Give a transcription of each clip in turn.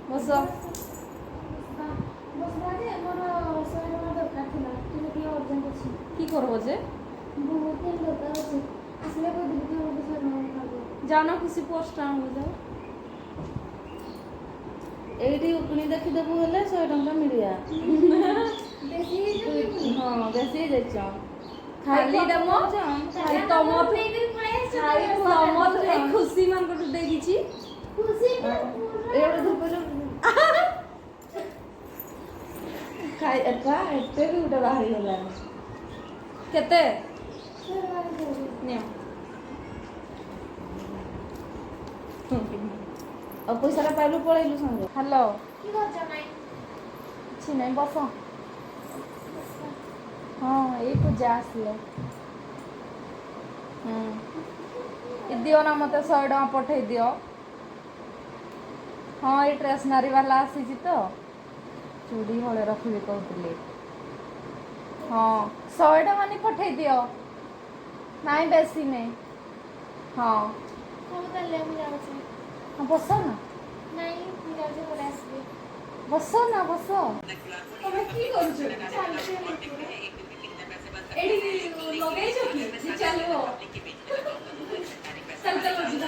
ବସ কি করবো যে যাও না খুশি পোস্ট আনবো যাও এইটি উকুনি ଦେଖିଦେବୁ ହେଲେ 100 ଟଙ୍କା ମିଳିଆ ହଁ ବେଶୀ ହେଇଯାଇଛ ଖାଲି ତମ ଖାଲି ତମ ଏଇ ଖୁସି ମାନଙ୍କଠୁ ଦେଇଛି ଏଇଟା ଧୂପ ଖାଇ ଏଟା ଏତେ ବି ଗୋଟେ ବାହାରି ଗଲାନି କେତେ ନିଅ ଆଉ ପଇସାଟା ପାଇଲୁ ପଳେଇଲୁ ସାଙ୍ଗ ହ୍ୟାଲୋ କିଛି ନାହିଁ ବସ ହଁ ଏଇ ପୂଜା ଆସିଲେ ଦିଅ ନା ମୋତେ 100 ଟଙ୍କା ପଠେଇ ଦିଅ ହଁ ଏଇ ଷ୍ଟେସନାରୀ ବାଲା ଆସିଛି ତ ଚୁଡ଼ି ହଳେ ରଖିବି କହୁଥିଲି ହଁ 100 ଟଙ୍କା ନି ପଠେଇ ଦିଅ ନାଇଁ ବେଶୀ ନେଇ ହଁ ହଁ ବସ ନା ବସ ନା ବସ ତମେ কি କରୁଛ ଏଠି ଲଗେଇଛ କି ଚାଲିବ ଚାଲ ଚାଲ ଯିବା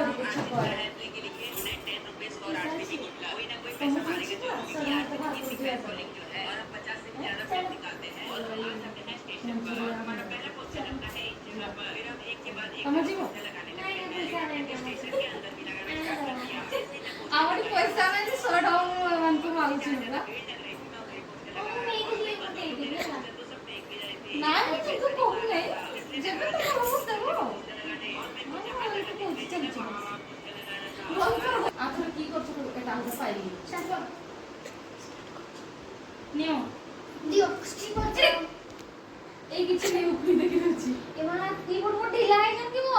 ଦେଖିବା ପରେ ତମେ ଯିବ ଆମର ପଇସା ନାହିଁ 100 ଟଙ୍କା ମାନଙ୍କୁ ମାଗୁଛି ନା ନାଇଁ ମୁଁ କିନ୍ତୁ କହୁନି ଯେବେ ତ କହୁଛ ଦେବ ଆଥର কি করছো এটা আমরা পাইলি নিও দিও এই কিছু নেই উপরি দেখে দিচ্ছি এমানা কিবোর্ড মোড ঢিলা হয়ে যান কিবো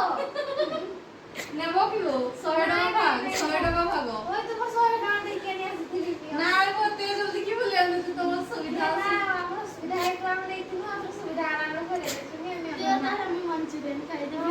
নেব কিবো 100 টাকা ভাগ 100 টাকা ভাগ ওই তোমার 100 টাকা দিয়ে কেনে আসছিলি না আমি বলতে জলদি কি বলি আমি তো তোমার সুবিধা আছে না আমার সুবিধা একটু আমি দেখি না আমার সুবিধা আনানো করে দেখুন আমি মাঞ্চুরিয়ান খাই দেব